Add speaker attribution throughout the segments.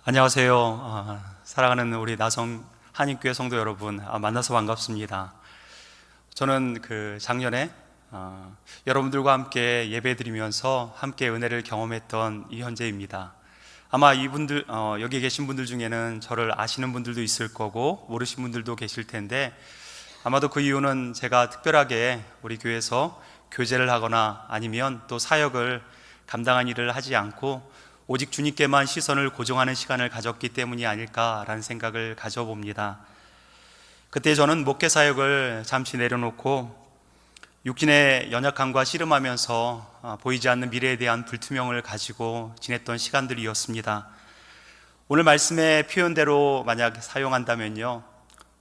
Speaker 1: 안녕하세요. 사랑하는 우리 나성 한인교회 성도 여러분, 만나서 반갑습니다. 저는 작년에 여러분들과 함께 예배드리면서 함께 은혜를 경험했던 이현재입니다. 아마 이분들 여기 계신 분들 중에는 저를 아시는 분들도 있을 거고 모르신 분들도 계실 텐데, 아마도 그 이유는 제가 특별하게 우리 교회에서 교제를 하거나 아니면 또 사역을 감당한 일을 하지 않고 오직 주님께만 시선을 고정하는 시간을 가졌기 때문이 아닐까라는 생각을 가져봅니다. 그때 저는 목회 사역을 잠시 내려놓고 육신의 연약함과 씨름하면서 보이지 않는 미래에 대한 불투명을 가지고 지냈던 시간들이었습니다. 오늘 말씀의 표현대로 만약 사용한다면요,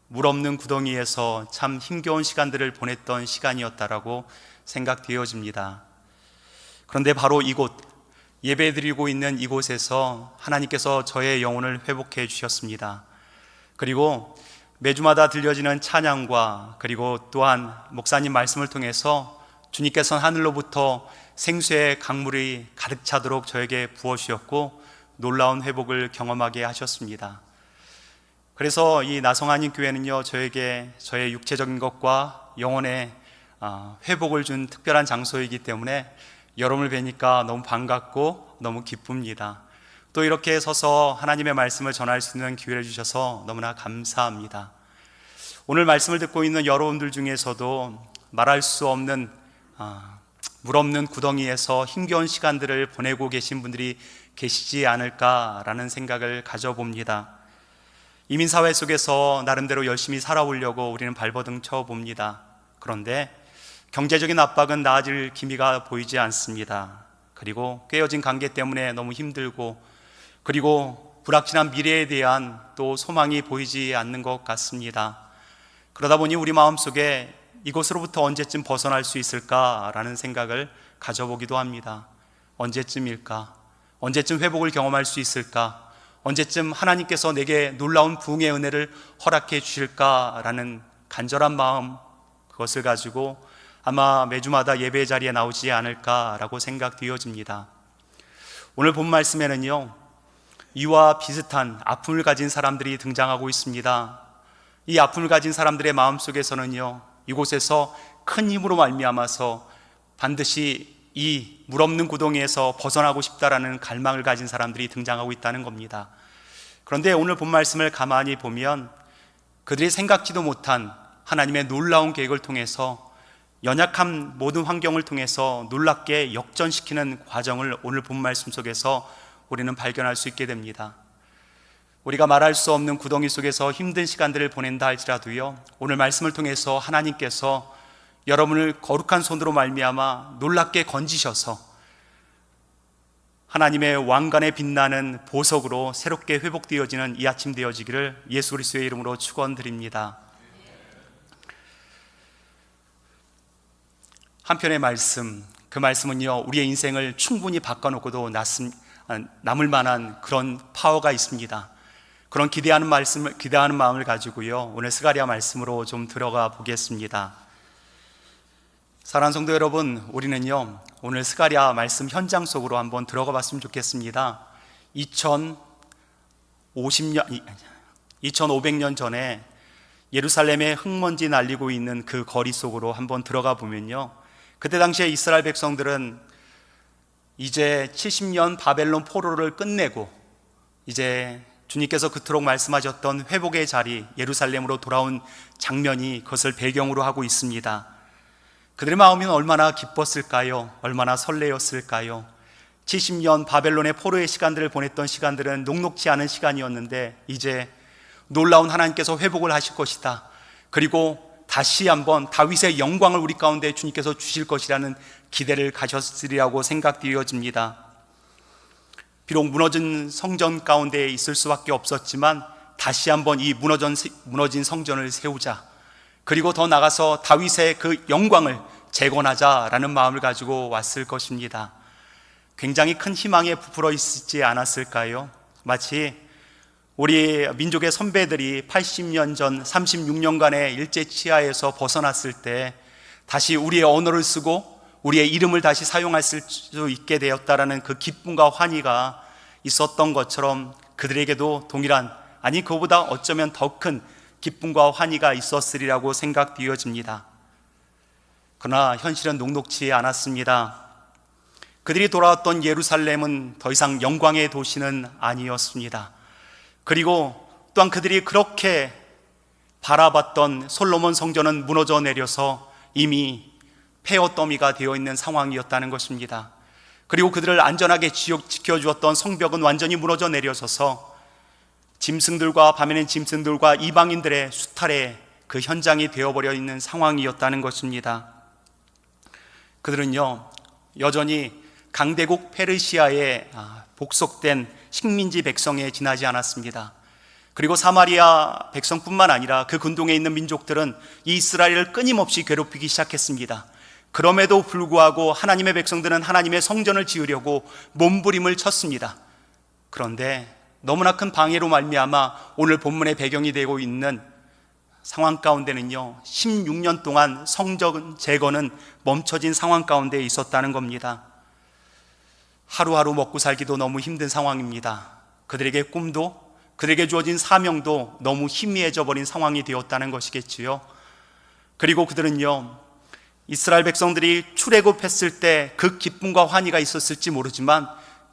Speaker 1: 물 없는 구덩이에서 참 힘겨운 시간들을 보냈던 시간이었다라고 생각되어집니다. 그런데 바로 이곳, 예배드리고 있는 이곳에서 하나님께서 저의 영혼을 회복해 주셨습니다. 그리고 매주마다 들려지는 찬양과 그리고 또한 목사님 말씀을 통해서 주님께서는 하늘로부터 생수의 강물이 가득 차도록 저에게 부어주셨고 놀라운 회복을 경험하게 하셨습니다. 그래서 이 나성한인 교회는요, 저에게 저의 육체적인 것과 영혼의 회복을 준 특별한 장소이기 때문에 여러분을 뵈니까 너무 반갑고 너무 기쁩니다. 또 이렇게 서서 하나님의 말씀을 전할 수 있는 기회를 주셔서 너무나 감사합니다. 오늘 말씀을 듣고 있는 여러분들 중에서도 말할 수 없는 물 없는 구덩이에서 힘겨운 시간들을 보내고 계신 분들이 계시지 않을까라는 생각을 가져봅니다. 이민사회 속에서 나름대로 열심히 살아오려고 우리는 발버둥 쳐봅니다. 그런데 경제적인 압박은 나아질 기미가 보이지 않습니다. 그리고 깨어진 관계 때문에 너무 힘들고, 그리고 불확실한 미래에 대한 또 소망이 보이지 않는 것 같습니다. 그러다 보니 우리 마음속에 이곳으로부터 언제쯤 벗어날 수 있을까라는 생각을 가져보기도 합니다. 언제쯤일까? 언제쯤 회복을 경험할 수 있을까? 언제쯤 하나님께서 내게 놀라운 부흥의 은혜를 허락해 주실까라는 간절한 마음, 그것을 가지고 아마 매주마다 예배 자리에 나오지 않을까라고 생각되어집니다. 오늘 본 말씀에는요, 이와 비슷한 아픔을 가진 사람들이 등장하고 있습니다. 이 아픔을 가진 사람들의 마음속에서는요, 이곳에서 큰 힘으로 말미암아서 반드시 이 물 없는 구덩이에서 벗어나고 싶다라는 갈망을 가진 사람들이 등장하고 있다는 겁니다. 그런데 오늘 본 말씀을 가만히 보면 그들이 생각지도 못한 하나님의 놀라운 계획을 통해서 연약한 모든 환경을 통해서 놀랍게 역전시키는 과정을 오늘 본 말씀 속에서 우리는 발견할 수 있게 됩니다. 우리가 말할 수 없는 구덩이 속에서 힘든 시간들을 보낸다 할지라도요, 오늘 말씀을 통해서 하나님께서 여러분을 거룩한 손으로 말미암아 놀랍게 건지셔서 하나님의 왕관에 빛나는 보석으로 새롭게 회복되어지는 이 아침 되어지기를 예수 그리스도의 이름으로 축원드립니다. 한편의 말씀, 그 말씀은요, 우리의 인생을 충분히 바꿔놓고도 남을 만한 그런 파워가 있습니다. 그런 기대하는 마음을 가지고요, 오늘 스가랴 말씀으로 좀 들어가 보겠습니다. 사랑하는 성도 여러분, 우리는요, 오늘 스가랴 말씀 현장 속으로 한번 들어가 봤으면 좋겠습니다. 2500년 전에 예루살렘에 흙먼지 날리고 있는 그 거리 속으로 한번 들어가 보면요, 그때 당시에 이스라엘 백성들은 이제 70년 바벨론 포로를 끝내고 이제 주님께서 그토록 말씀하셨던 회복의 자리 예루살렘으로 돌아온 장면이 그것을 배경으로 하고 있습니다. 그들의 마음이 얼마나 기뻤을까요? 얼마나 설레었을까요? 70년 바벨론의 포로의 시간들을 보냈던 시간들은 녹록지 않은 시간이었는데 이제 놀라운 하나님께서 회복을 하실 것이다. 그리고 다시 한번 다윗의 영광을 우리 가운데 주님께서 주실 것이라는 기대를 가졌으리라고 생각되어집니다. 비록 무너진 성전 가운데 있을 수밖에 없었지만 다시 한번 이 무너진 성전을 세우자, 그리고 더 나아가서 다윗의 그 영광을 재건하자라는 마음을 가지고 왔을 것입니다. 굉장히 큰 희망에 부풀어 있지 않았을까요? 마치 우리 민족의 선배들이 80년 전 36년간의 일제치하에서 벗어났을 때 다시 우리의 언어를 쓰고 우리의 이름을 다시 사용할 수 있게 되었다라는 그 기쁨과 환희가 있었던 것처럼 그들에게도 동일한, 아니 그보다 어쩌면 더 큰 기쁨과 환희가 있었으리라고 생각되어집니다. 그러나 현실은 녹록지 않았습니다. 그들이 돌아왔던 예루살렘은 더 이상 영광의 도시는 아니었습니다. 그리고 또한 그들이 그렇게 바라봤던 솔로몬 성전은 무너져 내려서 이미 폐허 더미가 되어 있는 상황이었다는 것입니다. 그리고 그들을 안전하게 지켜주었던 성벽은 완전히 무너져 내려서서 짐승들과, 밤에는 짐승들과 이방인들의 수탈의 그 현장이 되어버려 있는 상황이었다는 것입니다. 그들은요, 여전히 강대국 페르시아에 복속된 식민지 백성에 지나지 않았습니다. 그리고 사마리아 백성뿐만 아니라 그 근동에 있는 민족들은 이 이스라엘을 끊임없이 괴롭히기 시작했습니다. 그럼에도 불구하고 하나님의 백성들은 하나님의 성전을 지으려고 몸부림을 쳤습니다. 그런데 너무나 큰 방해로 말미암아 오늘 본문의 배경이 되고 있는 상황 가운데는요, 16년 동안 성전 재건은 멈춰진 상황 가운데 있었다는 겁니다. 하루하루 먹고 살기도 너무 힘든 상황입니다. 그들에게 꿈도, 그들에게 주어진 사명도 너무 희미해져 버린 상황이 되었다는 것이겠지요. 그리고 그들은요, 이스라엘 백성들이 출애굽했을 때 그 기쁨과 환희가 있었을지 모르지만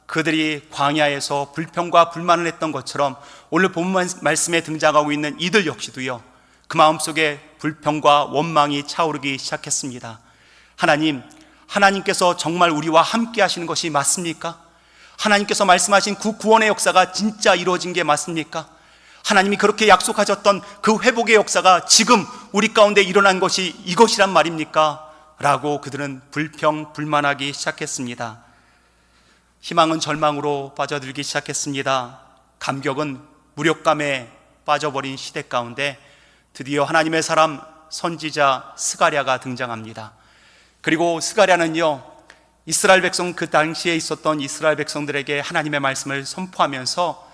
Speaker 1: 그들이 광야에서 불평과 불만을 했던 것처럼 오늘 본문 말씀에 등장하고 있는 이들 역시도요, 그 마음속에 불평과 원망이 차오르기 시작했습니다. 하나님께서 정말 우리와 함께 하시는 것이 맞습니까? 하나님께서 말씀하신 그 구원의 역사가 진짜 이루어진 게 맞습니까? 하나님이 그렇게 약속하셨던 그 회복의 역사가 지금 우리 가운데 일어난 것이 이것이란 말입니까? 라고 그들은 불평불만하기 시작했습니다. 희망은 절망으로 빠져들기 시작했습니다. 감격은 무력감에 빠져버린 시대 가운데 드디어 하나님의 사람 선지자 스가랴가 등장합니다. 그리고 스가랴는요, 이스라엘 백성, 그 당시에 있었던 이스라엘 백성들에게 하나님의 말씀을 선포하면서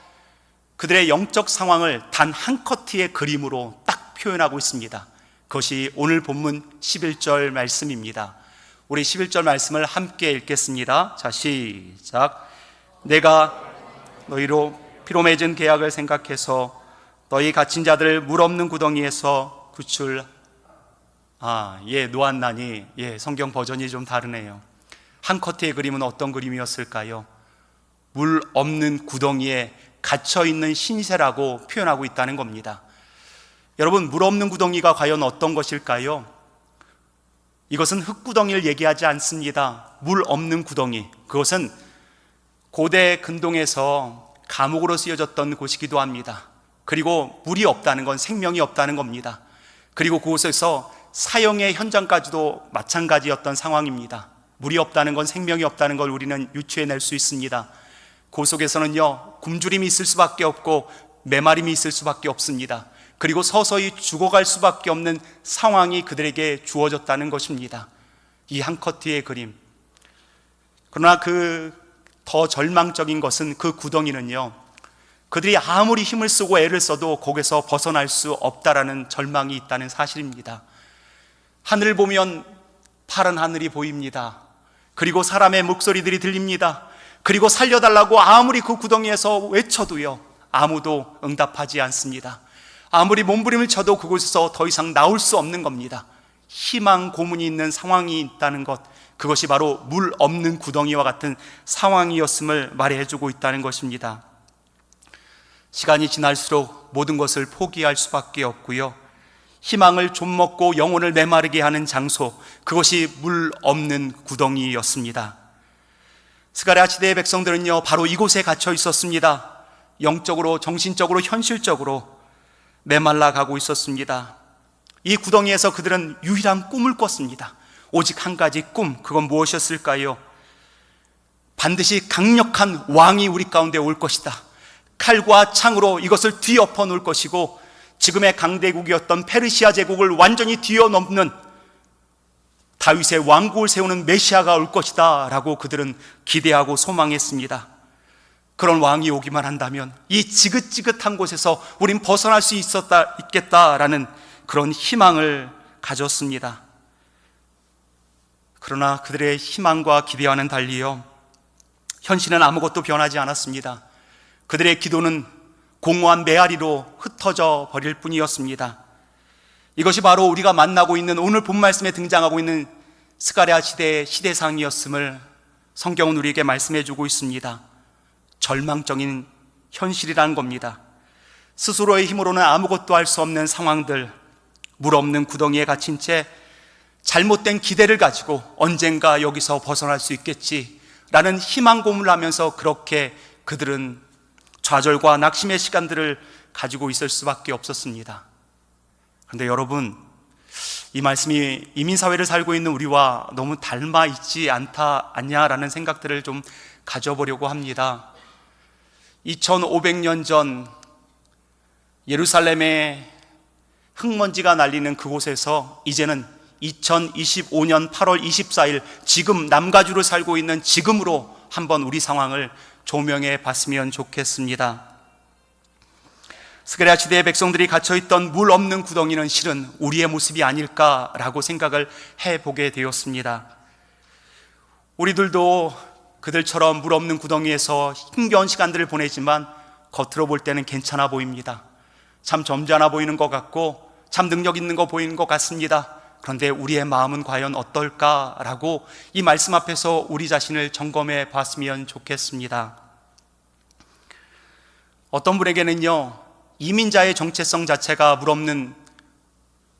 Speaker 1: 그들의 영적 상황을 단 한 커트의 그림으로 딱 표현하고 있습니다. 그것이 오늘 본문 11절 말씀입니다. 우리 11절 말씀을 함께 읽겠습니다. 자, 시작. 내가 너희로 피로 맺은 계약을 생각해서 너희 갇힌 자들을 물 없는 구덩이에서 놓았나니. 성경 버전이 좀 다르네요. 한 커트의 그림은 어떤 그림이었을까요? 물 없는 구덩이에 갇혀있는 신세라고 표현하고 있다는 겁니다. 여러분, 물 없는 구덩이가 과연 어떤 것일까요? 이것은 흙구덩이를 얘기하지 않습니다. 물 없는 구덩이, 그것은 고대 근동에서 감옥으로 쓰여졌던 곳이기도 합니다. 그리고 물이 없다는 건 생명이 없다는 겁니다. 그리고 그곳에서 사형의 현장까지도 마찬가지였던 상황입니다. 물이 없다는 건 생명이 없다는 걸 우리는 유추해낼 수 있습니다. 그 속에서는요, 굶주림이 있을 수밖에 없고 메마름이 있을 수밖에 없습니다. 그리고 서서히 죽어갈 수밖에 없는 상황이 그들에게 주어졌다는 것입니다. 이 한 커트의 그림. 그러나 그 더 절망적인 것은 그 구덩이는요, 그들이 아무리 힘을 쓰고 애를 써도 거기서 벗어날 수 없다라는 절망이 있다는 사실입니다. 하늘을 보면 파란 하늘이 보입니다. 그리고 사람의 목소리들이 들립니다. 그리고 살려달라고 아무리 그 구덩이에서 외쳐도요, 아무도 응답하지 않습니다. 아무리 몸부림을 쳐도 그곳에서 더 이상 나올 수 없는 겁니다. 희망 고문이 있는 상황이 있다는 것, 그것이 바로 물 없는 구덩이와 같은 상황이었음을 말해주고 있다는 것입니다. 시간이 지날수록 모든 것을 포기할 수밖에 없고요, 희망을 좀먹고 영혼을 메마르게 하는 장소, 그것이 물 없는 구덩이였습니다. 스가랴 시대의 백성들은요, 바로 이곳에 갇혀 있었습니다. 영적으로, 정신적으로, 현실적으로 메말라 가고 있었습니다. 이 구덩이에서 그들은 유일한 꿈을 꿨습니다. 오직 한 가지 꿈, 그건 무엇이었을까요? 반드시 강력한 왕이 우리 가운데 올 것이다. 칼과 창으로 이것을 뒤엎어 놓을 것이고, 지금의 강대국이었던 페르시아 제국을 완전히 뒤어넘는 다윗의 왕국을 세우는 메시아가 올 것이다 라고 그들은 기대하고 소망했습니다. 그런 왕이 오기만 한다면 이 지긋지긋한 곳에서 우린 벗어날 수 있겠다라는 그런 희망을 가졌습니다. 그러나 그들의 희망과 기대와는 달리요, 현실은 아무것도 변하지 않았습니다. 그들의 기도는 공허한 메아리로 흩어져 버릴 뿐이었습니다. 이것이 바로 우리가 만나고 있는 오늘 본 말씀에 등장하고 있는 스가랴 시대의 시대상이었음을 성경은 우리에게 말씀해 주고 있습니다. 절망적인 현실이라는 겁니다. 스스로의 힘으로는 아무것도 할 수 없는 상황들, 물 없는 구덩이에 갇힌 채 잘못된 기대를 가지고 언젠가 여기서 벗어날 수 있겠지라는 희망 고문을 하면서 그렇게 그들은 좌절과 낙심의 시간들을 가지고 있을 수밖에 없었습니다. 그런데 여러분, 이 말씀이 이민사회를 살고 있는 우리와 너무 닮아 있지 않냐라는 생각들을 좀 가져보려고 합니다. 2500년 전 예루살렘의 흙먼지가 날리는 그곳에서 이제는 2025년 8월 24일 지금 남가주를 살고 있는 지금으로 한번 우리 상황을 조명해 봤으면 좋겠습니다. 스가랴 시대의 백성들이 갇혀있던 물 없는 구덩이는 실은 우리의 모습이 아닐까라고 생각을 해보게 되었습니다. 우리들도 그들처럼 물 없는 구덩이에서 힘겨운 시간들을 보내지만 겉으로 볼 때는 괜찮아 보입니다. 참 점잖아 보이는 것 같고 참 능력 있는 거 보이는 것 같습니다. 그런데 우리의 마음은 과연 어떨까라고 이 말씀 앞에서 우리 자신을 점검해 봤으면 좋겠습니다. 어떤 분에게는요, 이민자의 정체성 자체가 물 없는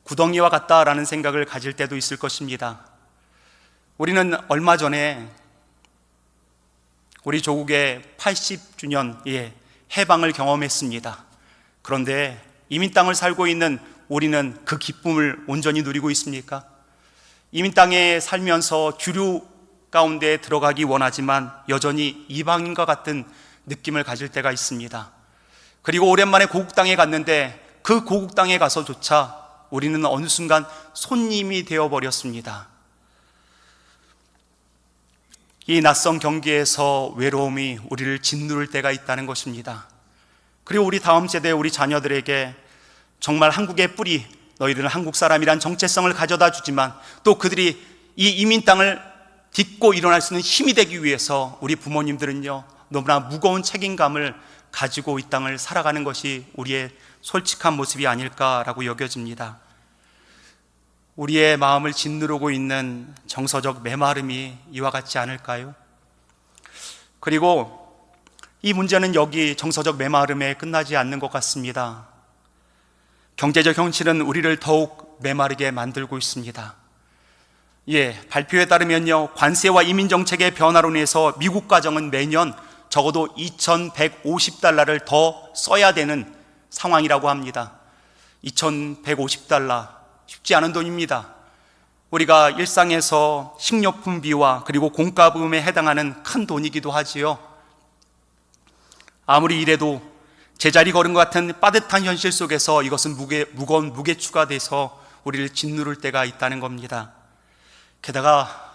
Speaker 1: 구덩이와 같다라는 생각을 가질 때도 있을 것입니다. 우리는 얼마 전에 우리 조국의 80주년 해방을 경험했습니다. 그런데 이민 땅을 살고 있는 우리는 그 기쁨을 온전히 누리고 있습니까? 이민 땅에 살면서 주류 가운데 들어가기 원하지만 여전히 이방인과 같은 느낌을 가질 때가 있습니다. 그리고 오랜만에 고국 땅에 갔는데 그 고국 땅에 가서조차 우리는 어느 순간 손님이 되어버렸습니다. 이 낯선 경계에서 외로움이 우리를 짓누를 때가 있다는 것입니다. 그리고 우리 다음 세대 우리 자녀들에게 정말 한국의 뿌리, 너희들은 한국 사람이란 정체성을 가져다 주지만 또 그들이 이 이민 땅을 딛고 일어날 수 있는 힘이 되기 위해서 우리 부모님들은요, 너무나 무거운 책임감을 가지고 이 땅을 살아가는 것이 우리의 솔직한 모습이 아닐까라고 여겨집니다. 우리의 마음을 짓누르고 있는 정서적 메마름이 이와 같지 않을까요? 그리고 이 문제는 여기 정서적 메마름에 끝나지 않는 것 같습니다. 경제적 현실은 우리를 더욱 메마르게 만들고 있습니다. 발표에 따르면요, 관세와 이민정책의 변화로 인해서 미국 가정은 매년 적어도 2150달러를 더 써야 되는 상황이라고 합니다. 2150달러, 쉽지 않은 돈입니다. 우리가 일상에서 식료품비와 그리고 공과금에 해당하는 큰 돈이기도 하지요. 아무리 이래도 제자리 걸은 것 같은 빠듯한 현실 속에서 이것은 무거운 무게추가 돼서 우리를 짓누를 때가 있다는 겁니다. 게다가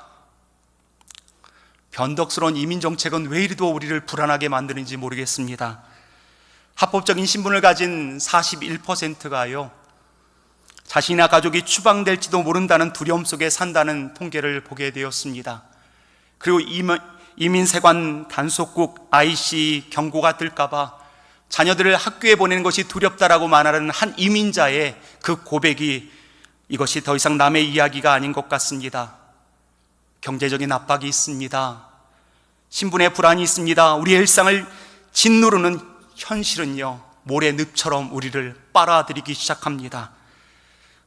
Speaker 1: 변덕스러운 이민정책은 왜 이리도 우리를 불안하게 만드는지 모르겠습니다. 합법적인 신분을 가진 41%가요, 자신이나 가족이 추방될지도 모른다는 두려움 속에 산다는 통계를 보게 되었습니다. 그리고 이민세관 단속국 IC 경고가 뜰까봐 자녀들을 학교에 보내는 것이 두렵다라고 말하는 한 이민자의 그 고백이 이것이 더 이상 남의 이야기가 아닌 것 같습니다. 경제적인 압박이 있습니다. 신분의 불안이 있습니다. 우리의 일상을 짓누르는 현실은요, 모래늪처럼 우리를 빨아들이기 시작합니다.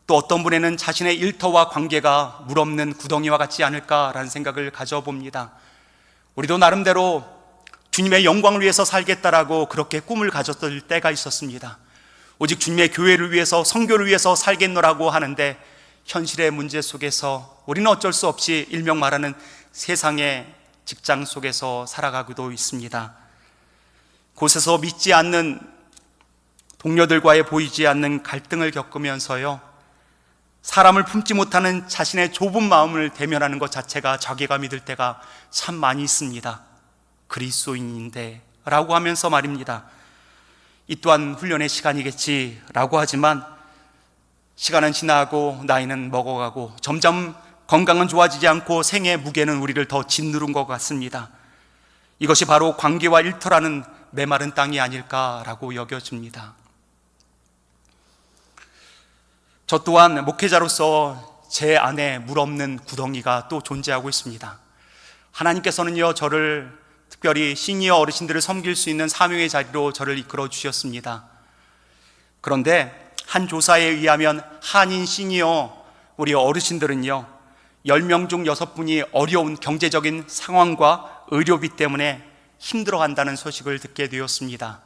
Speaker 1: 또 어떤 분에는 자신의 일터와 관계가 물 없는 구덩이와 같지 않을까라는 생각을 가져봅니다. 우리도 나름대로 주님의 영광을 위해서 살겠다라고 그렇게 꿈을 가졌을 때가 있었습니다. 오직 주님의 교회를 위해서, 선교를 위해서 살겠노라고 하는데 현실의 문제 속에서 우리는 어쩔 수 없이 일명 말하는 세상의 직장 속에서 살아가고도 있습니다. 곳에서 믿지 않는 동료들과의 보이지 않는 갈등을 겪으면서요, 사람을 품지 못하는 자신의 좁은 마음을 대면하는 것 자체가 자괴감이 들 때가 참 많이 있습니다. 그리스도인인데 라고 하면서 말입니다. 이 또한 훈련의 시간이겠지 라고 하지만 시간은 지나고 나이는 먹어가고 점점 건강은 좋아지지 않고 생의 무게는 우리를 더 짓누른 것 같습니다. 이것이 바로 관계와 일터라는 메마른 땅이 아닐까라고 여겨집니다. 저 또한 목회자로서 제 안에 물 없는 구덩이가 또 존재하고 있습니다. 하나님께서는요, 저를 특별히 시니어 어르신들을 섬길 수 있는 사명의 자리로 저를 이끌어 주셨습니다. 그런데 한 조사에 의하면 한인 시니어 우리 어르신들은요, 10명 중 6분이 어려운 경제적인 상황과 의료비 때문에 힘들어한다는 소식을 듣게 되었습니다.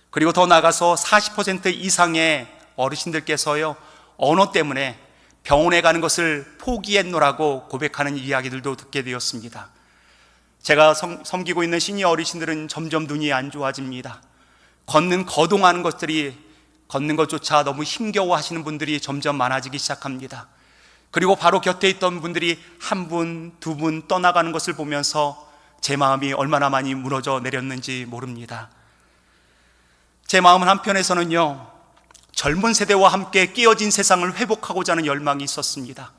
Speaker 1: 그리고 더 나아가서 40% 이상의 어르신들께서요, 언어 때문에 병원에 가는 것을 포기했노라고 고백하는 이야기들도 듣게 되었습니다. 제가 섬기고 있는 시니어 어르신들은 점점 눈이 안 좋아집니다. 거동하는 걷는 것조차 너무 힘겨워 하시는 분들이 점점 많아지기 시작합니다. 그리고 바로 곁에 있던 분들이 한 분, 두 분 떠나가는 것을 보면서 제 마음이 얼마나 많이 무너져 내렸는지 모릅니다. 제 마음은 한편에서는요, 젊은 세대와 함께 깨어진 세상을 회복하고자 하는 열망이 있었습니다.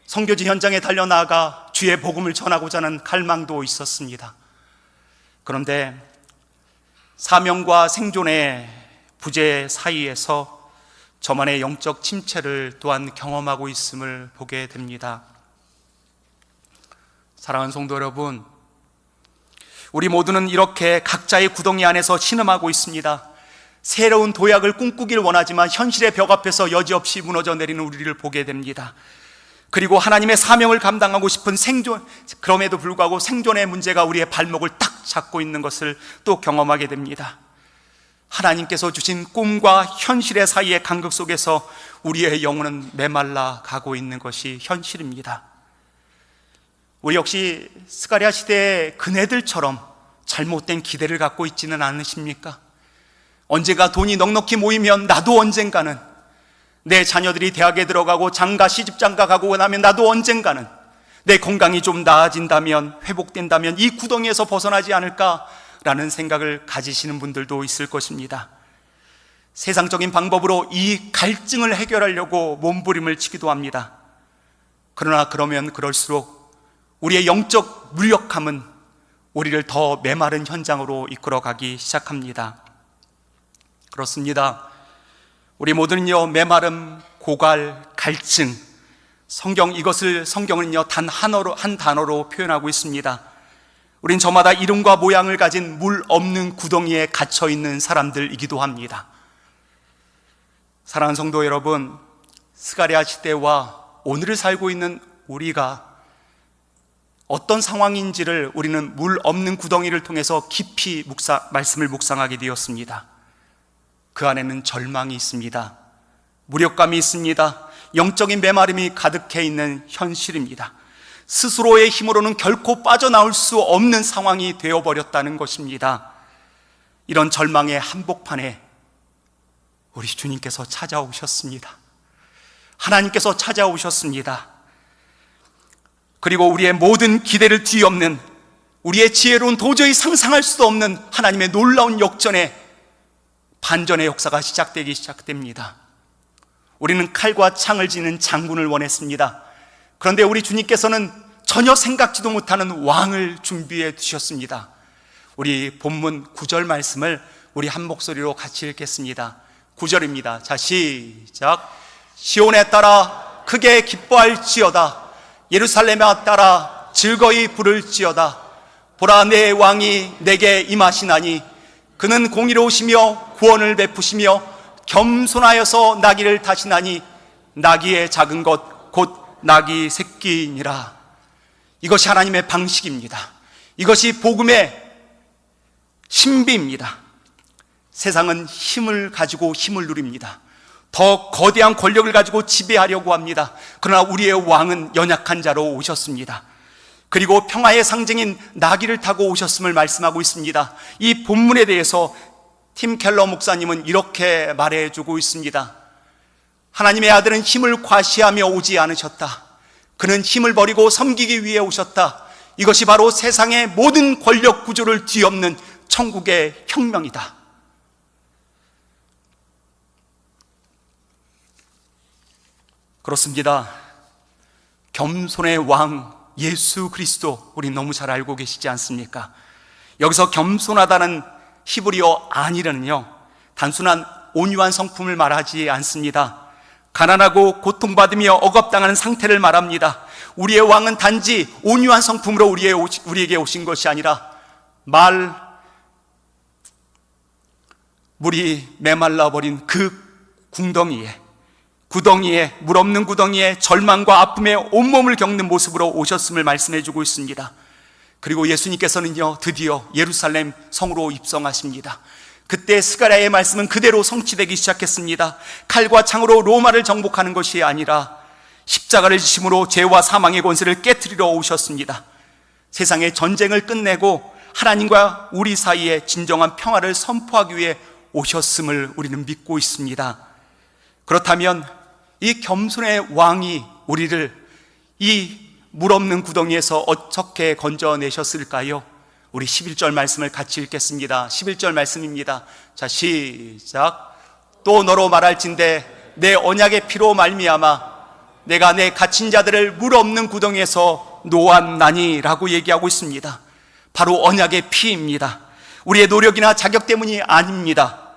Speaker 1: 선교지 현장에 달려나가 주의 복음을 전하고자 하는 갈망도 있었습니다. 그런데 사명과 생존의 부재 사이에서 저만의 영적 침체를 또한 경험하고 있음을 보게 됩니다. 사랑하는 성도 여러분, 우리 모두는 이렇게 각자의 구덩이 안에서 신음하고 있습니다. 새로운 도약을 꿈꾸길 원하지만 현실의 벽 앞에서 여지없이 무너져 내리는 우리를 보게 됩니다. 그리고 하나님의 사명을 감당하고 싶은 그럼에도 불구하고 생존의 문제가 우리의 발목을 딱 잡고 있는 것을 또 경험하게 됩니다. 하나님께서 주신 꿈과 현실의 사이의 간극 속에서 우리의 영혼은 메말라 가고 있는 것이 현실입니다. 우리 역시 스가랴 시대의 그네들처럼 잘못된 기대를 갖고 있지는 않으십니까? 언젠가 돈이 넉넉히 모이면 나도 언젠가는, 내 자녀들이 대학에 들어가고 장가 시집장가 가고 나면 나도 언젠가는, 내 건강이 좀 나아진다면, 회복된다면 이 구덩이에서 벗어나지 않을까라는 생각을 가지시는 분들도 있을 것입니다. 세상적인 방법으로 이 갈증을 해결하려고 몸부림을 치기도 합니다. 그러나 그러면 그럴수록 우리의 영적 무력함은 우리를 더 메마른 현장으로 이끌어가기 시작합니다. 그렇습니다. 우리 모두는요, 메마름, 고갈, 갈증, 성경은요 단 한 단어로 표현하고 있습니다. 우린 저마다 이름과 모양을 가진 물 없는 구덩이에 갇혀 있는 사람들이기도 합니다. 사랑하는 성도 여러분, 스가랴 시대와 오늘을 살고 있는 우리가 어떤 상황인지를 우리는 물 없는 구덩이를 통해서 깊이 말씀을 묵상하게 되었습니다. 그 안에는 절망이 있습니다. 무력감이 있습니다. 영적인 메마름이 가득해 있는 현실입니다. 스스로의 힘으로는 결코 빠져나올 수 없는 상황이 되어버렸다는 것입니다. 이런 절망의 한복판에 우리 주님께서 찾아오셨습니다. 하나님께서 찾아오셨습니다. 그리고 우리의 모든 기대를 뒤엎는, 우리의 지혜로운 도저히 상상할 수도 없는 하나님의 놀라운 역전의 반전의 역사가 시작됩니다. 우리는 칼과 창을 지닌 장군을 원했습니다. 그런데 우리 주님께서는 전혀 생각지도 못하는 왕을 준비해 두셨습니다. 우리 본문 9절 말씀을 우리 한 목소리로 같이 읽겠습니다. 9절입니다. 자, 시작. 시온에 따라 크게 기뻐할지어다. 예루살렘에 따라 즐거이 부를지어다. 보라, 내 왕이 내게 임하시나니 그는 공의로우시며 구원을 베푸시며 겸손하여서 나귀를 타시나니 나귀의 작은 것 곧 나귀 새끼니라. 이것이 하나님의 방식입니다. 이것이 복음의 신비입니다. 세상은 힘을 가지고 힘을 누립니다. 더 거대한 권력을 가지고 지배하려고 합니다. 그러나 우리의 왕은 연약한 자로 오셨습니다. 그리고 평화의 상징인 나귀를 타고 오셨음을 말씀하고 있습니다. 이 본문에 대해서 팀 켈러 목사님은 이렇게 말해주고 있습니다. 하나님의 아들은 힘을 과시하며 오지 않으셨다. 그는 힘을 버리고 섬기기 위해 오셨다. 이것이 바로 세상의 모든 권력 구조를 뒤엎는 천국의 혁명이다. 그렇습니다. 겸손의 왕 예수 그리스도, 우리 너무 잘 알고 계시지 않습니까? 여기서 겸손하다는 히브리어 안이는요, 단순한 온유한 성품을 말하지 않습니다. 가난하고 고통받으며 억압당하는 상태를 말합니다. 우리의 왕은 단지 온유한 성품으로 우리에게 오신 것이 아니라 물이 메말라버린 그 구덩이에, 물 없는 구덩이에 절망과 아픔에 온몸을 겪는 모습으로 오셨음을 말씀해주고 있습니다. 그리고 예수님께서는요, 드디어 예루살렘 성으로 입성하십니다. 그때 스가랴의 말씀은 그대로 성취되기 시작했습니다. 칼과 창으로 로마를 정복하는 것이 아니라 십자가를 지심으로 죄와 사망의 권세를 깨트리러 오셨습니다. 세상의 전쟁을 끝내고 하나님과 우리 사이에 진정한 평화를 선포하기 위해 오셨음을 우리는 믿고 있습니다. 그렇다면 이 겸손의 왕이 우리를 이 물 없는 구덩이에서 어떻게 건져내셨을까요? 우리 11절 말씀을 같이 읽겠습니다. 11절 말씀입니다. 자, 시작. 또 너로 말할진대 내 언약의 피로 말미암아 내가 내 갇힌 자들을 물 없는 구덩이에서 놓았나니 라고 얘기하고 있습니다. 바로 언약의 피입니다. 우리의 노력이나 자격 때문이 아닙니다.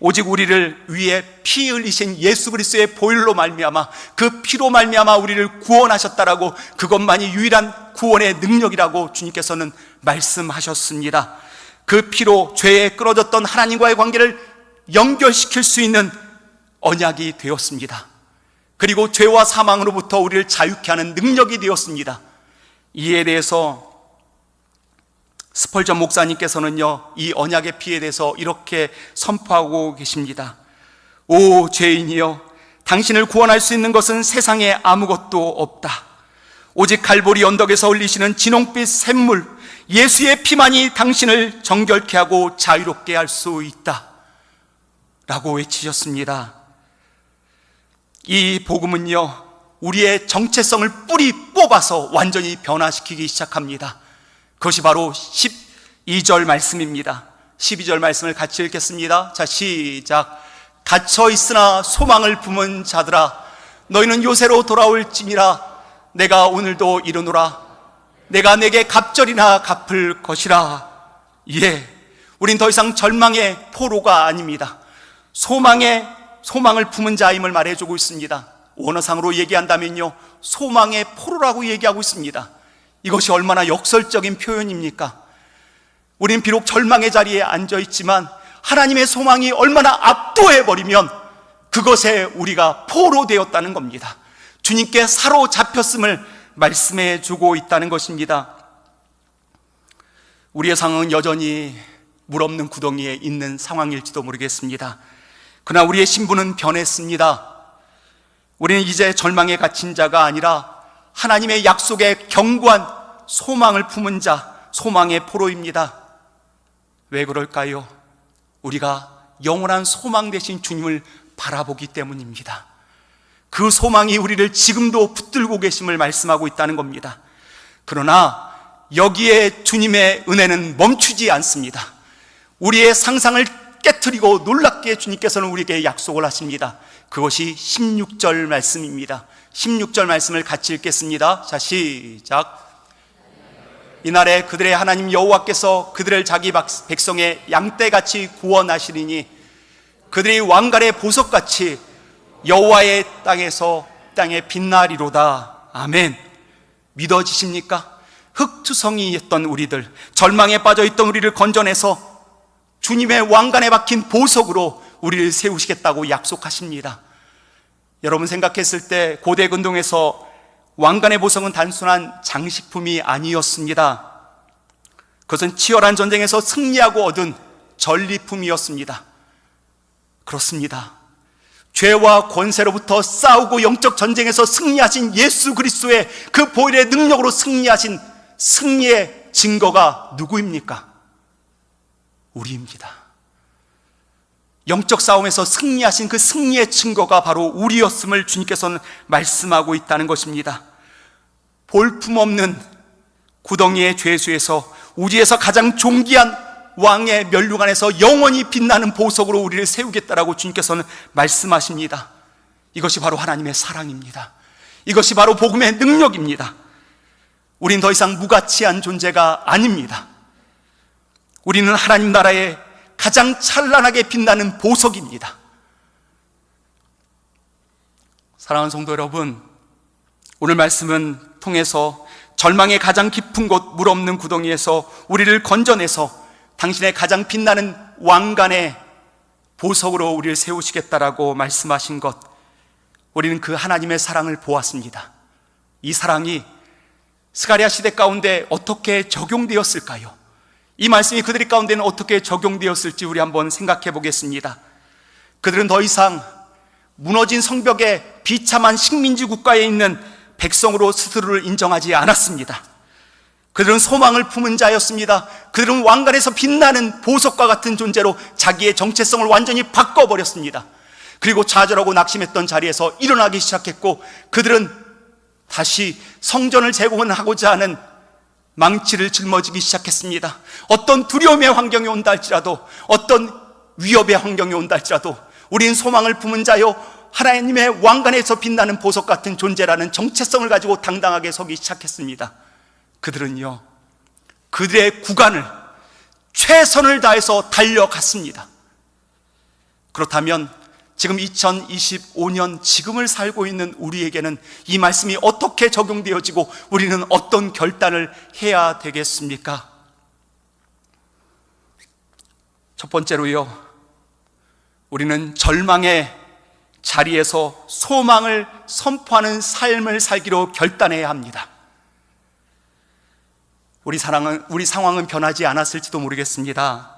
Speaker 1: 오직 우리를 위해 피 흘리신 예수 그리스도의 보혈로 말미암아, 그 피로 말미암아 우리를 구원하셨다라고, 그것만이 유일한 구원의 능력이라고 주님께서는 말씀하셨습니다. 그 피로 죄에 끌어졌던 하나님과의 관계를 연결시킬 수 있는 언약이 되었습니다. 그리고 죄와 사망으로부터 우리를 자유케 하는 능력이 되었습니다. 이에 대해서 스펄전 목사님께서는요, 이 언약의 피에 대해서 이렇게 선포하고 계십니다. 오 죄인이여, 당신을 구원할 수 있는 것은 세상에 아무것도 없다. 오직 갈보리 언덕에서 흘리시는 진홍빛 샘물 예수의 피만이 당신을 정결케 하고 자유롭게 할 수 있다 라고 외치셨습니다. 이 복음은요, 우리의 정체성을 뿌리 뽑아서 완전히 변화시키기 시작합니다. 그것이 바로 12절 말씀입니다. 12절 말씀을 같이 읽겠습니다. 자, 시작. 갇혀 있으나 소망을 품은 자들아, 너희는 요새로 돌아올지니라. 내가 오늘도 이르노라. 내가 내게 갑절이나 갚을 것이라. 예, 우린 더 이상 절망의 포로가 아닙니다. 소망을 품은 자임을 말해주고 있습니다. 원어상으로 얘기한다면요, 소망의 포로라고 얘기하고 있습니다. 이것이 얼마나 역설적인 표현입니까? 우린 비록 절망의 자리에 앉아있지만 하나님의 소망이 얼마나 압도해버리면 그것에 우리가 포로 되었다는 겁니다. 주님께 사로잡혔음을 말씀해 주고 있다는 것입니다. 우리의 상황은 여전히 물 없는 구덩이에 있는 상황일지도 모르겠습니다. 그러나 우리의 신분은 변했습니다. 우리는 이제 절망에 갇힌 자가 아니라 하나님의 약속에 견고한 소망을 품은 자, 소망의 포로입니다. 왜 그럴까요? 우리가 영원한 소망 되신 주님을 바라보기 때문입니다. 그 소망이 우리를 지금도 붙들고 계심을 말씀하고 있다는 겁니다. 그러나 여기에 주님의 은혜는 멈추지 않습니다. 우리의 상상을 깨트리고 놀랍게 주님께서는 우리에게 약속을 하십니다. 그것이 16절 말씀입니다. 16절 말씀을 같이 읽겠습니다. 자, 시작. 이날에 그들의 하나님 여호와께서 그들을 자기 백성의 양떼같이 구원하시리니 그들이 왕갈의 보석같이 여호와의 땅에 빛나리로다. 아멘. 믿어지십니까? 흙투성이였던 우리들, 절망에 빠져있던 우리를 건져내서 주님의 왕관에 박힌 보석으로 우리를 세우시겠다고 약속하십니다. 여러분 생각했을 때 고대 근동에서 왕관의 보석은 단순한 장식품이 아니었습니다. 그것은 치열한 전쟁에서 승리하고 얻은 전리품이었습니다. 그렇습니다. 죄와 권세로부터 싸우고 영적 전쟁에서 승리하신 예수 그리스도의 그 보혈의 능력으로 승리하신 승리의 증거가 누구입니까? 우리입니다. 영적 싸움에서 승리하신 그 승리의 증거가 바로 우리였음을 주님께서는 말씀하고 있다는 것입니다. 볼품없는 구덩이의 죄수에서 우리에서 가장 존귀한 왕의 면류관에서 영원히 빛나는 보석으로 우리를 세우겠다라고 주님께서는 말씀하십니다. 이것이 바로 하나님의 사랑입니다. 이것이 바로 복음의 능력입니다. 우린 더 이상 무가치한 존재가 아닙니다. 우리는 하나님 나라에 가장 찬란하게 빛나는 보석입니다. 사랑하는 성도 여러분, 오늘 말씀은 통해서 절망의 가장 깊은 곳, 물 없는 구덩이에서 우리를 건져내서 당신의 가장 빛나는 왕관의 보석으로 우리를 세우시겠다라고 말씀하신 것, 우리는 그 하나님의 사랑을 보았습니다. 이 사랑이 스가랴 시대 가운데 어떻게 적용되었을까요? 이 말씀이 그들 가운데는 어떻게 적용되었을지 우리 한번 생각해 보겠습니다. 그들은 더 이상 무너진 성벽에 비참한 식민지 국가에 있는 백성으로 스스로를 인정하지 않았습니다. 그들은 소망을 품은 자였습니다. 그들은 왕관에서 빛나는 보석과 같은 존재로 자기의 정체성을 완전히 바꿔버렸습니다. 그리고 좌절하고 낙심했던 자리에서 일어나기 시작했고, 그들은 다시 성전을 제공은 하고자 하는 망치를 짊어지기 시작했습니다. 어떤 두려움의 환경이 온다 할지라도, 어떤 위협의 환경이 온다 할지라도 우린 소망을 품은 자요, 하나님의 왕관에서 빛나는 보석 같은 존재라는 정체성을 가지고 당당하게 서기 시작했습니다. 그들은요, 그들의 구간을 최선을 다해서 달려갔습니다. 그렇다면 지금 2025년 지금을 살고 있는 우리에게는 이 말씀이 어떻게 적용되어지고 우리는 어떤 결단을 해야 되겠습니까? 첫 번째로요, 우리는 절망의 자리에서 소망을 선포하는 삶을 살기로 결단해야 합니다. 우리 상황은 변하지 않았을지도 모르겠습니다.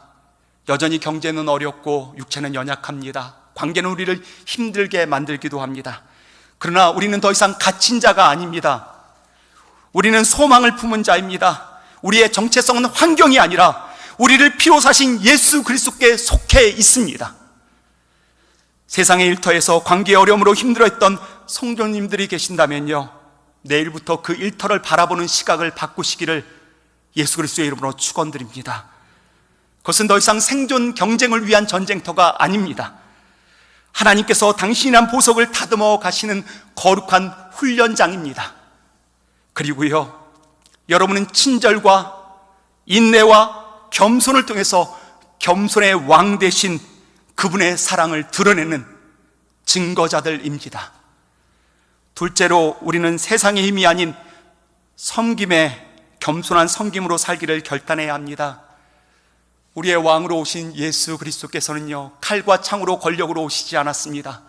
Speaker 1: 여전히 경제는 어렵고 육체는 연약합니다. 관계는 우리를 힘들게 만들기도 합니다. 그러나 우리는 더 이상 갇힌 자가 아닙니다. 우리는 소망을 품은 자입니다. 우리의 정체성은 환경이 아니라 우리를 피로 사신 예수 그리스도께 속해 있습니다. 세상의 일터에서 관계의 어려움으로 힘들어했던 성도님들이 계신다면요, 내일부터 그 일터를 바라보는 시각을 바꾸시기를 예수 그리스도의 이름으로 축원드립니다. 그것은 더 이상 생존 경쟁을 위한 전쟁터가 아닙니다. 하나님께서 당신이란 보석을 다듬어 가시는 거룩한 훈련장입니다. 그리고요, 여러분은 친절과 인내와 겸손을 통해서 겸손의 왕 대신 그분의 사랑을 드러내는 증거자들입니다. 둘째로, 우리는 세상의 힘이 아닌 섬김의 겸손한 섬김으로 살기를 결단해야 합니다. 우리의 왕으로 오신 예수 그리스도께서는요, 칼과 창으로 권력으로 오시지 않았습니다.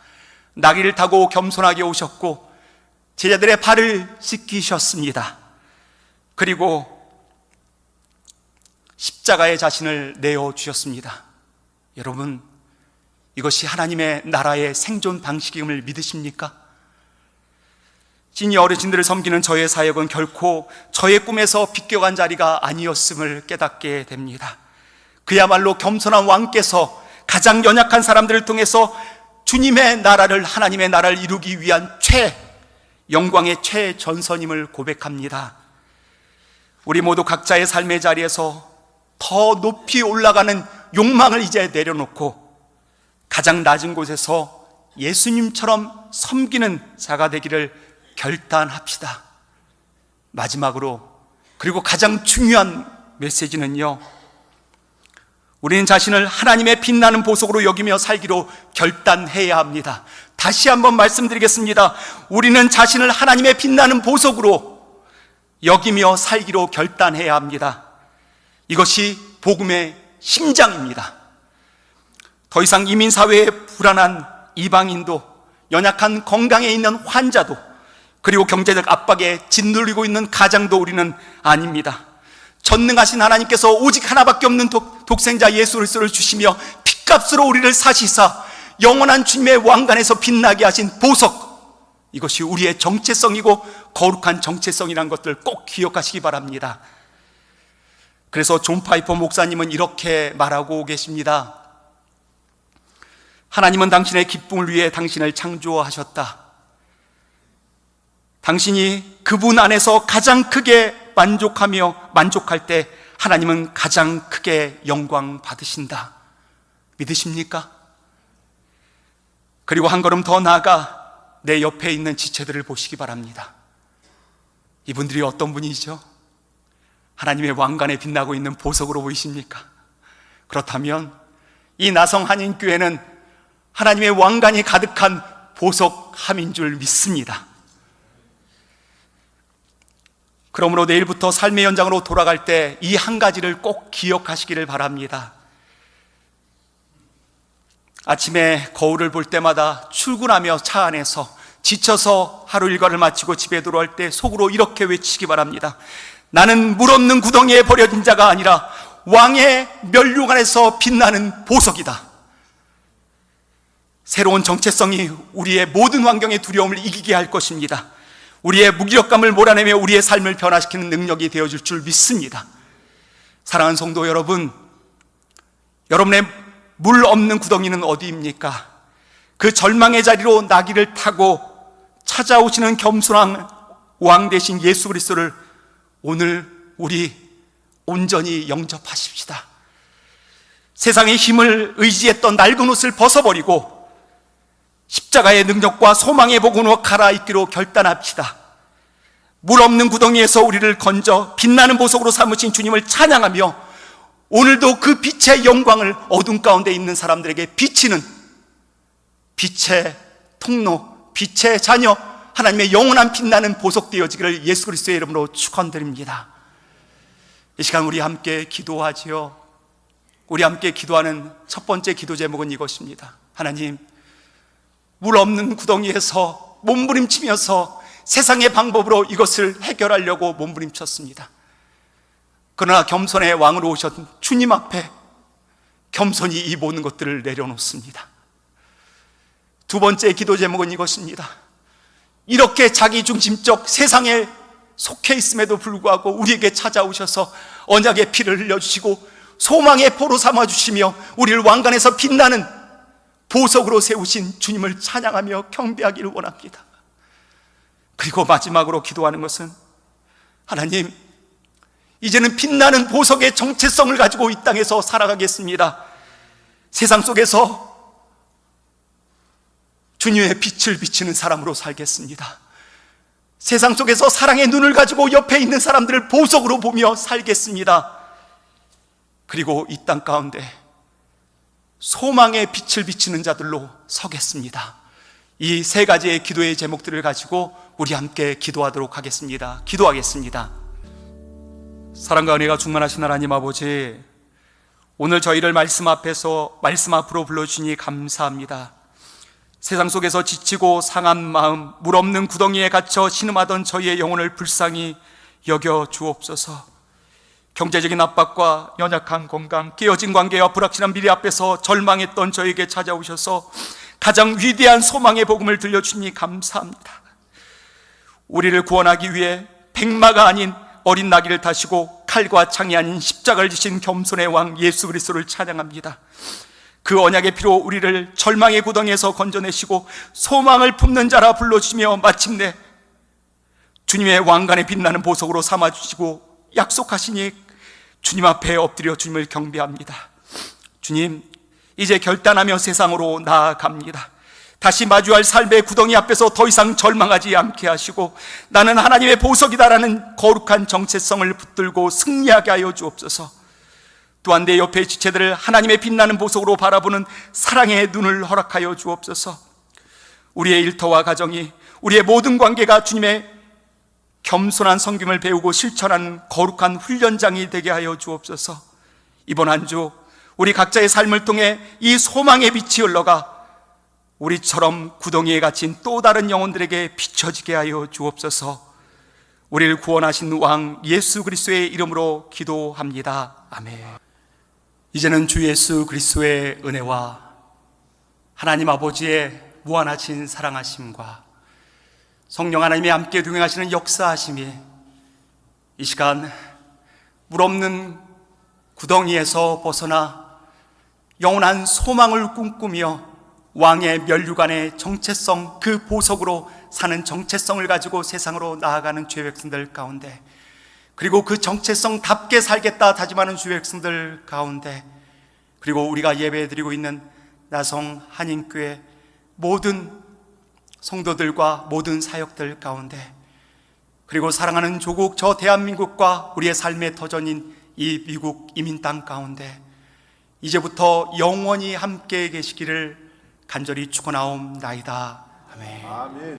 Speaker 1: 나귀를 타고 겸손하게 오셨고 제자들의 발을 씻기셨습니다. 그리고 십자가에 자신을 내어주셨습니다. 여러분, 이것이 하나님의 나라의 생존 방식임을 믿으십니까? 시니어 어르신들을 섬기는 저의 사역은 결코 저의 꿈에서 비껴간 자리가 아니었음을 깨닫게 됩니다. 그야말로 겸손한 왕께서 가장 연약한 사람들을 통해서 주님의 나라를, 하나님의 나라를 이루기 위한 영광의 최전선임을 고백합니다. 우리 모두 각자의 삶의 자리에서 더 높이 올라가는 욕망을 이제 내려놓고 가장 낮은 곳에서 예수님처럼 섬기는 자가 되기를 결단합시다. 마지막으로, 그리고 가장 중요한 메시지는요, 우리는 자신을 하나님의 빛나는 보석으로 여기며 살기로 결단해야 합니다. 다시 한번 말씀드리겠습니다. 우리는 자신을 하나님의 빛나는 보석으로 여기며 살기로 결단해야 합니다. 이것이 복음의 심장입니다. 더 이상 이민사회의 불안한 이방인도, 연약한 건강에 있는 환자도, 그리고 경제적 압박에 짓눌리고 있는 가장도 우리는 아닙니다. 전능하신 하나님께서 오직 하나밖에 없는 독생자 예수 그리스도를 주시며 핏값으로 우리를 사시사 영원한 주님의 왕관에서 빛나게 하신 보석, 이것이 우리의 정체성이고 거룩한 정체성이라는 것들 꼭 기억하시기 바랍니다. 그래서 존 파이퍼 목사님은 이렇게 말하고 계십니다. 하나님은 당신의 기쁨을 위해 당신을 창조하셨다. 당신이 그분 안에서 가장 크게 만족할 때 하나님은 가장 크게 영광 받으신다. 믿으십니까? 그리고 한 걸음 더 나아가 내 옆에 있는 지체들을 보시기 바랍니다. 이분들이 어떤 분이죠? 하나님의 왕관에 빛나고 있는 보석으로 보이십니까? 그렇다면 이 나성 한인교회는 하나님의 왕관이 가득한 보석함인 줄 믿습니다. 그러므로 내일부터 삶의 현장으로 돌아갈 때 이 한 가지를 꼭 기억하시기를 바랍니다. 아침에 거울을 볼 때마다 출근하며 차 안에서 지쳐서 하루 일과를 마치고 집에 돌아올 때 속으로 이렇게 외치기 바랍니다. 나는 물 없는 구덩이에 버려진 자가 아니라 왕의 면류관에서 빛나는 보석이다. 새로운 정체성이 우리의 모든 환경의 두려움을 이기게 할 것입니다. 우리의 무기력감을 몰아내며 우리의 삶을 변화시키는 능력이 되어줄 줄 믿습니다. 사랑하는 성도 여러분, 여러분의 물 없는 구덩이는 어디입니까? 그 절망의 자리로 나귀를 타고 찾아오시는 겸손한 왕 대신 예수 그리스도를 오늘 우리 온전히 영접하십시다. 세상의 힘을 의지했던 낡은 옷을 벗어버리고 십자가의 능력과 소망의 복음으로 갈아입기로 결단합시다. 물 없는 구덩이에서 우리를 건져 빛나는 보석으로 삼으신 주님을 찬양하며 오늘도 그 빛의 영광을 어둠 가운데 있는 사람들에게 비치는 빛의 통로, 빛의 자녀, 하나님의 영원한 빛나는 보석 되어지기를 예수 그리스도의 이름으로 축원드립니다. 이 시간 우리 함께 기도하지요. 우리 함께 기도하는 첫 번째 기도 제목은 이것입니다. 하나님, 물 없는 구덩이에서 몸부림치면서 세상의 방법으로 이것을 해결하려고 몸부림쳤습니다. 그러나 겸손의 왕으로 오셨던 주님 앞에 겸손히 이 모든 것들을 내려놓습니다. 두 번째 기도 제목은 이것입니다. 이렇게 자기중심적 세상에 속해 있음에도 불구하고 우리에게 찾아오셔서 언약의 피를 흘려주시고 소망의 포로 삼아주시며 우리를 왕관에서 빛나는 보석으로 세우신 주님을 찬양하며 경배하기를 원합니다. 그리고 마지막으로 기도하는 것은 하나님, 이제는 빛나는 보석의 정체성을 가지고 이 땅에서 살아가겠습니다. 세상 속에서 주님의 빛을 비치는 사람으로 살겠습니다. 세상 속에서 사랑의 눈을 가지고 옆에 있는 사람들을 보석으로 보며 살겠습니다. 그리고 이 땅 가운데 소망의 빛을 비치는 자들로 서겠습니다. 이 세 가지의 기도의 제목들을 가지고 우리 함께 기도하도록 하겠습니다. 기도하겠습니다. 사랑과 은혜가 충만하신 하나님 아버지, 오늘 저희를 말씀 앞으로 불러주시니 감사합니다. 세상 속에서 지치고 상한 마음, 물 없는 구덩이에 갇혀 신음하던 저희의 영혼을 불쌍히 여겨 주옵소서. 경제적인 압박과 연약한 건강, 깨어진 관계와 불확실한 미래 앞에서 절망했던 저에게 찾아오셔서 가장 위대한 소망의 복음을 들려주시니 감사합니다. 우리를 구원하기 위해 백마가 아닌 어린 나귀를 타시고 칼과 창이 아닌 십자가를 지신 겸손의 왕 예수 그리스도를 찬양합니다. 그 언약의 피로 우리를 절망의 구덩이에서 건져내시고 소망을 품는 자라 불러주시며 마침내 주님의 왕관에 빛나는 보석으로 삼아주시고 약속하시니 주님 앞에 엎드려 주님을 경배합니다. 주님, 이제 결단하며 세상으로 나아갑니다. 다시 마주할 삶의 구덩이 앞에서 더 이상 절망하지 않게 하시고 나는 하나님의 보석이다라는 거룩한 정체성을 붙들고 승리하게 하여 주옵소서. 또한 내 옆의 지체들을 하나님의 빛나는 보석으로 바라보는 사랑의 눈을 허락하여 주옵소서. 우리의 일터와 가정이, 우리의 모든 관계가 주님의 겸손한 섬김을 배우고 실천하는 거룩한 훈련장이 되게 하여 주옵소서. 이번 한 주 우리 각자의 삶을 통해 이 소망의 빛이 흘러가 우리처럼 구덩이에 갇힌 또 다른 영혼들에게 비춰지게 하여 주옵소서. 우리를 구원하신 왕 예수 그리스도의 이름으로 기도합니다. 아멘. 이제는 주 예수 그리스도의 은혜와 하나님 아버지의 무한하신 사랑하심과 성령 하나님이 함께 동행하시는 역사하심이 이 시간 물 없는 구덩이에서 벗어나 영원한 소망을 꿈꾸며 왕의 면류관의 정체성, 그 보석으로 사는 정체성을 가지고 세상으로 나아가는 주의 백성들 가운데, 그리고 그 정체성답게 살겠다 다짐하는 주의 백성들 가운데, 그리고 우리가 예배드리고 있는 나성 한인교회 모든 성도들과 모든 사역들 가운데, 그리고 사랑하는 조국 저 대한민국과 우리의 삶의 터전인 이 미국 이민 땅 가운데 이제부터 영원히 함께 계시기를 간절히 축원하옵나이다. 아멘.
Speaker 2: 아멘.